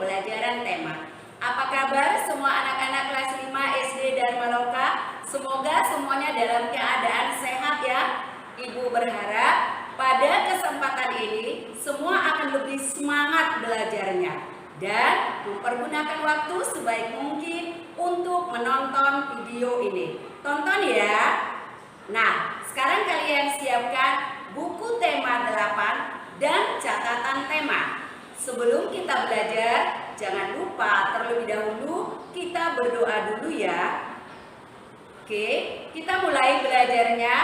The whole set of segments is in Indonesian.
pembelajaran tema. Apa kabar semua anak-anak kelas 5 SD Dharma Loka? Semoga semuanya dalam keadaan sehat ya. Ibu berharap pada kesempatan ini semua akan lebih semangat belajarnya dan mempergunakan waktu sebaik mungkin untuk menonton video ini. Tonton ya. Nah, sekarang kalian siapkan buku tema 8 dan catatan tema. Sebelum kita belajar, jangan lupa terlebih dahulu kita berdoa dulu ya. Oke, kita mulai belajarnya.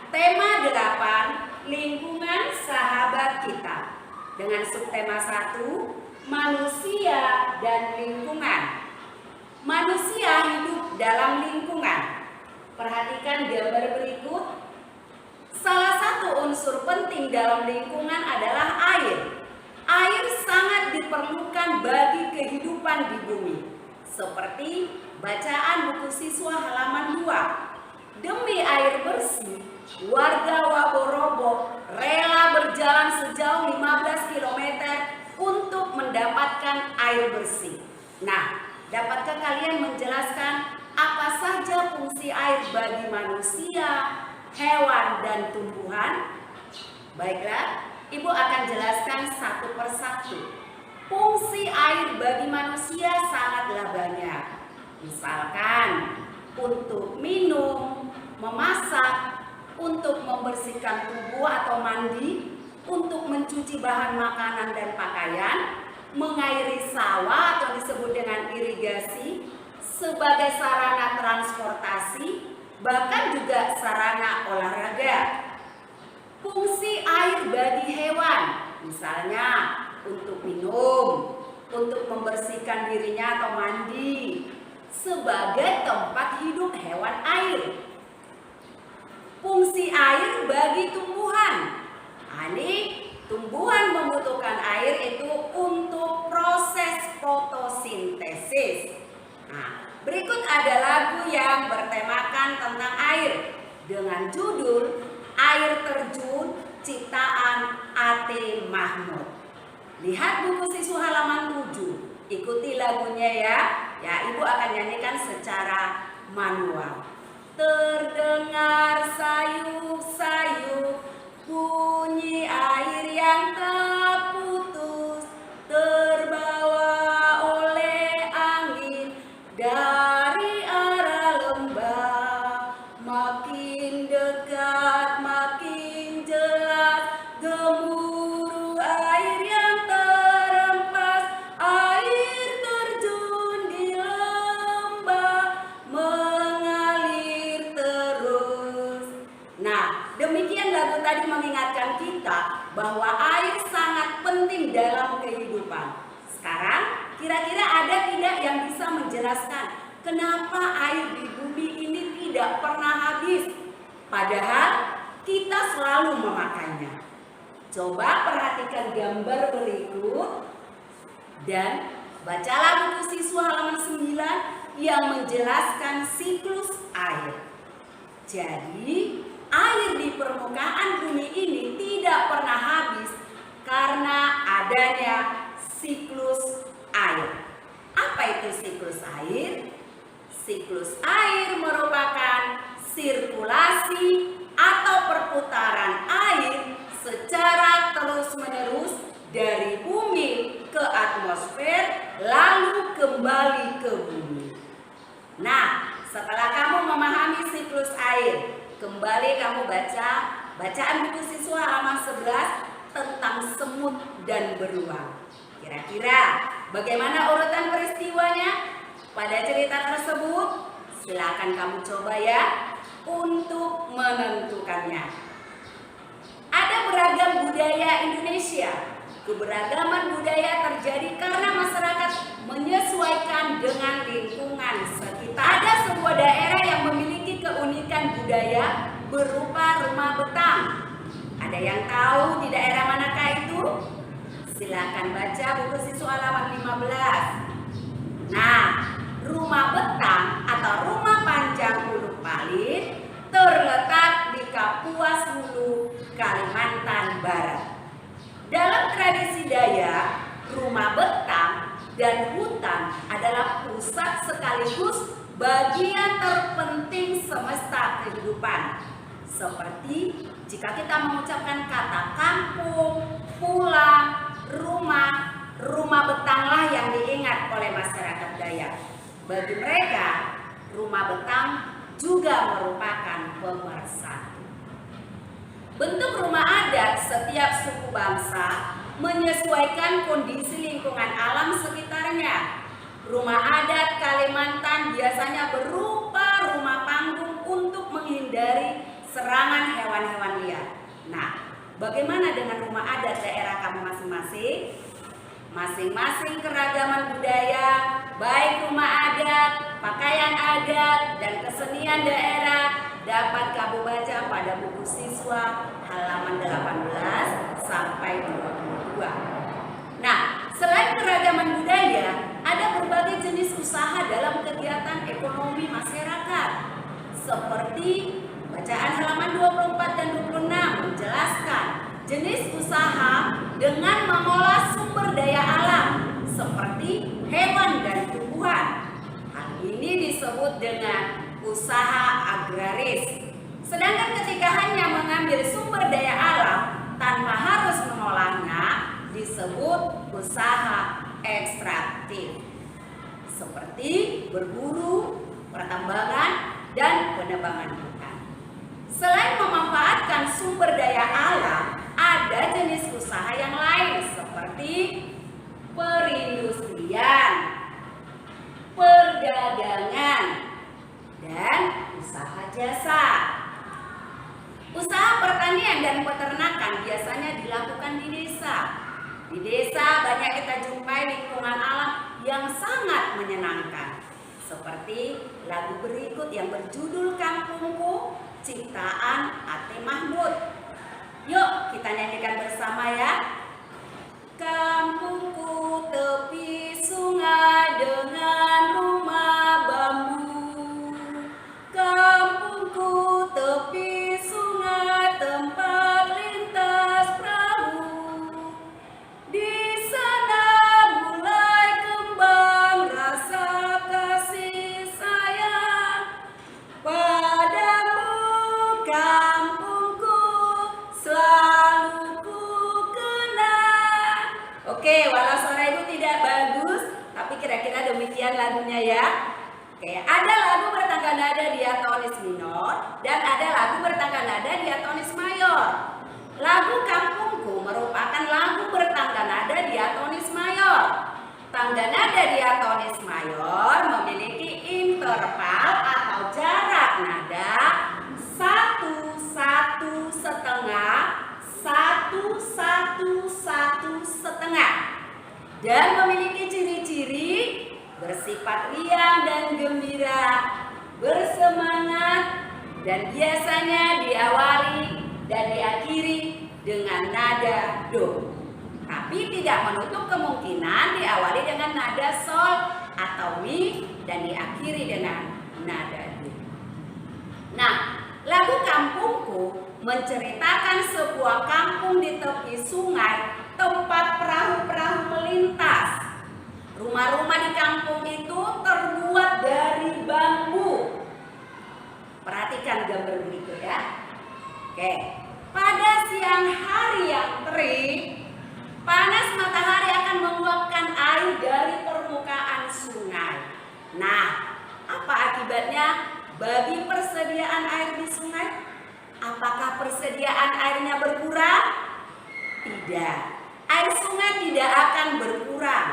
Tema 8, lingkungan sahabat kita. Dengan subtema 1, manusia dan lingkungan. Manusia hidup dalam lingkungan. Perhatikan gambar berikut. Salah satu unsur penting dalam lingkungan adalah air. Air sangat diperlukan bagi kehidupan di bumi. Seperti bacaan buku siswa halaman 2. Demi air bersih, warga Waborobo rela berjalan sejauh 15 km untuk mendapatkan air bersih. Nah, dapatkah kalian menjelaskan apa saja fungsi air bagi manusia, hewan, dan tumbuhan? Baiklah, Ibu akan jelaskan satu persatu. Fungsi air bagi manusia sangatlah banyak. Misalkan untuk minum, memasak, untuk membersihkan tubuh atau mandi, untuk mencuci bahan makanan dan pakaian, mengairi sawah atau disebut dengan irigasi, sebagai sarana transportasi, bahkan juga sarana olahraga. Fungsi air bagi hewan, misalnya untuk minum, untuk membersihkan dirinya atau mandi, sebagai tempat hidup hewan air. Fungsi air bagi tumbuhan, ini tumbuhan membutuhkan air itu untuk proses fotosintesis. Nah, berikut ada lagu yang bertemakan tentang air dengan judul Air Terjun ciptaan A.T. Mahmud. Lihat buku siswa halaman 7. Ikuti lagunya ya. Ya, Ibu akan nyanyikan secara manual. Terdengar sayup-sayup bunyi air yang tak putus, terbawa oleh angin dari arah lembah. Makin dekat, makin jelas gemuruh air yang terhempas. Air terjun di lembah, mengalir terus. Nah, demikian lagu tadi mengingatkan kita bahwa air sangat penting dalam kehidupan. Sekarang, kira-kira ada tidak yang bisa menjelaskan kenapa air di bumi ini tidak pernah habis? Padahal kita selalu memakainya. Coba perhatikan gambar berikut dan bacalah buku siswa halaman 9 yang menjelaskan siklus air. Jadi, air di permukaan bumi ini tidak pernah habis karena adanya siklus air. Apa itu siklus air? Siklus air merupakan sirkulasi atau perputaran air secara terus-menerus dari bumi ke atmosfer lalu kembali ke bumi. Nah, setelah kamu memahami siklus air, kembali kamu baca bacaan buku siswa halaman 11 tentang semut dan beruang. Kira-kira bagaimana urutan peristiwanya pada cerita tersebut? Silakan kamu coba ya untuk menentukannya. Ada beragam budaya Indonesia. Keberagaman budaya terjadi karena masyarakat menyesuaikan dengan lingkungan sekitar. Ada sebuah daerah yang memiliki keunikan budaya berupa rumah betang. Ada yang tahu di daerah manakah itu? Silakan baca buku siswa halaman 15. Nah, rumah betang atau rumah panjang Hulu Palit terletak di Kapuas Hulu, Kalimantan Barat. Dalam tradisi Dayak, rumah betang dan hutan adalah pusat sekaligus bagian terpenting semesta kehidupan. Seperti jika kita mengucapkan kata kampung, pulang, rumah betanglah yang diingat oleh masyarakat Dayak. Bagi mereka, rumah betang juga merupakan pemersatu. Bentuk rumah adat setiap suku bangsa menyesuaikan kondisi lingkungan alam sekitarnya. Rumah adat Kalimantan biasanya berupa rumah panggung untuk menghindari serangan hewan-hewan liar. Nah, bagaimana dengan rumah adat daerah kamu masing-masing? Masing-masing keragaman budaya, baik rumah adat, pakaian adat, dan kesenian daerah dapat kamu baca pada buku siswa halaman 18 sampai 22. Nah, selain keragaman budaya, ada berbagai jenis usaha dalam kegiatan ekonomi masyarakat. Seperti bacaan halaman 24 dan 26 menjelaskan jenis usaha dengan mengolah sumber daya alam seperti hewan dan tumbuhan. Hal ini disebut dengan usaha agraris. Sedangkan ketika hanya mengambil sumber daya alam tanpa harus mengolahnya disebut usaha ekstraktif. Seperti berburu, pertambangan, dan penebangan hutan. Selain memanfaatkan sumber daya alam, ada jenis usaha yang lain seperti perindustrian, perdagangan, dan usaha jasa. Usaha pertanian dan peternakan biasanya dilakukan di desa. Di desa banyak kita jumpai lingkungan alam yang sangat menyenangkan. Seperti lagu berikut yang berjudul Kampungku, ciptaan Ate Mahmud. Yuk kita nyanyikan bersama ya. Kampungku tepi sungai dengan rumah bambu. Kampungku tepi sungai tempat lintas perahu. Di sana mulai kembang rasa kasih sayang padamu, kampungku selalu ku kenang. Oke, walau suara ibu tidak bagus, tapi kira-kira demikian lagunya ya. Oke, ada lagu bertangga nada diatonis minor dan ada lagu bertangga nada diatonis mayor. Lagu Kampungku merupakan lagu bertangga nada diatonis mayor. Tangga nada diatonis mayor memiliki interval atau jarak nada 1, 1, setengah, 1, 1, 1, setengah, dan memiliki ciri-ciri bersifat riang dan gembira, bersemangat, dan biasanya diawali dan diakhiri dengan nada do. Tapi tidak menutup kemungkinan diawali dengan nada sol atau mi dan diakhiri dengan nada do. Nah, lagu Kampungku menceritakan sebuah kampung di tepi sungai tempat perahu-perahu melintas. Rumah-rumah di kampung itu terbuat dari bambu. Perhatikan gambar berikut ya. Oke, pada siang hari yang terik, panas matahari akan menguapkan air dari permukaan sungai. Nah, apa akibatnya bagi persediaan air di sungai? Apakah persediaan airnya berkurang? Tidak. Air sungai tidak akan berkurang.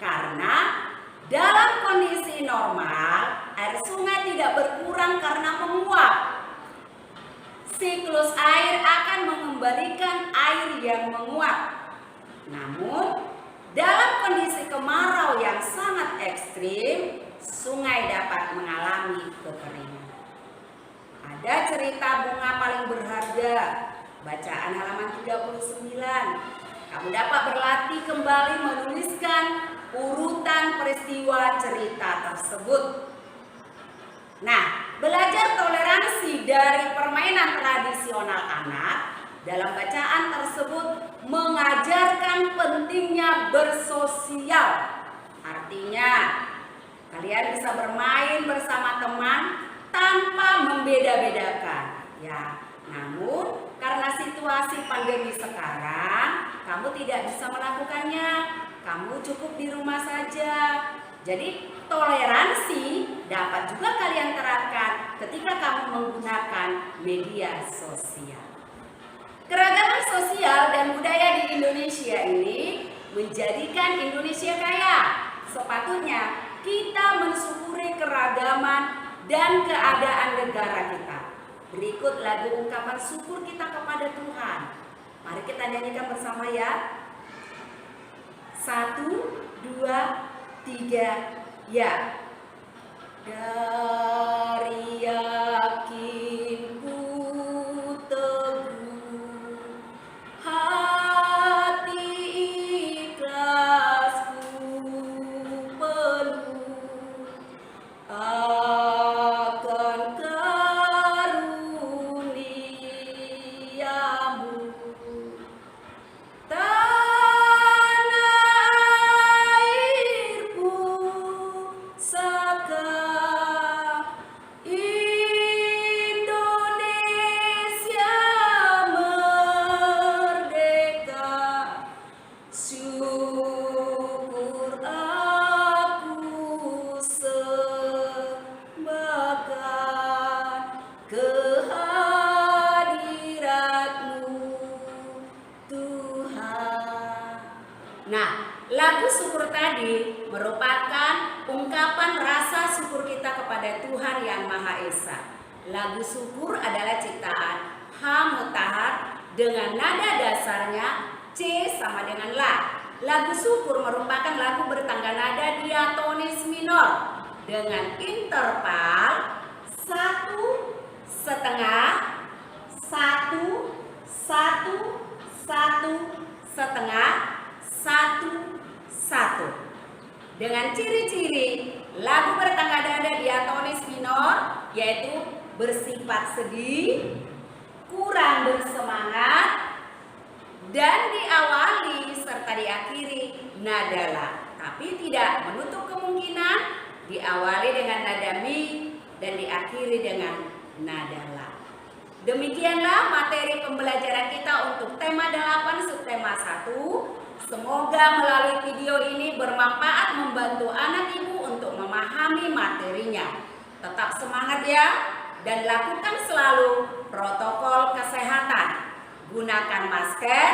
Karena dalam kondisi normal, air sungai tidak berkurang karena menguap. Siklus air akan mengembalikan air yang menguap. Namun, dalam kondisi kemarau yang sangat ekstrim, sungai dapat mengalami kekeringan. Ada cerita bunga paling berharga, bacaan halaman 39. Kamu dapat berlatih kembali menuliskan urutan peristiwa cerita tersebut. Nah, belajar toleransi dari permainan tradisional anak dalam bacaan tersebut mengajarkan pentingnya bersosial Kalian bisa bermain bersama teman tanpa membeda-bedakan, ya. Namun karena situasi pandemi sekarang, kamu tidak bisa melakukannya. Kamu cukup di rumah saja. Jadi toleransi dapat juga kalian terapkan ketika kamu menggunakan media sosial. Keragaman sosial dan budaya di Indonesia ini menjadikan Indonesia kaya. Sepatutnya kita mensyukuri keragaman dan keadaan negara kita. Berikut lagu ungkapan syukur kita kepada Tuhan. Mari kita nyanyikan bersama ya. 1, 2, 3, ya. Dari yakinku teguh, hati ikhlasku penuh akan karuniamu. Nah, lagu syukur tadi merupakan ungkapan rasa syukur kita kepada Tuhan Yang Maha Esa. Lagu syukur adalah ciptaan H mutahat dengan nada dasarnya C sama dengan La. Lagu syukur merupakan lagu bertangga nada diatonis minor dengan interval 1, setengah, 1, 1, 1, setengah, 1, 1. Dengan ciri-ciri lagu bertangga nada diatonis minor yaitu bersifat sedih, kurang bersemangat, dan diawali serta diakhiri nada La. Tapi tidak menutup kemungkinan diawali dengan nada Mi dan diakhiri dengan nada La. Demikianlah materi pembelajaran kita untuk tema 8 subtema 1. Semoga melalui video ini bermanfaat membantu anak ibu untuk memahami materinya. Tetap semangat ya, dan lakukan selalu protokol kesehatan. Gunakan masker,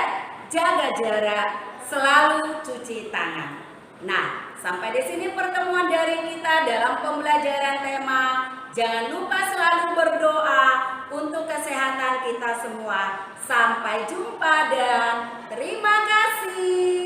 jaga jarak, selalu cuci tangan. Nah, sampai di sini pertemuan dari kita dalam pembelajaran tema. Jangan lupa selalu berdoa untuk kesehatan kita semua. Sampai jumpa dan terima kasih.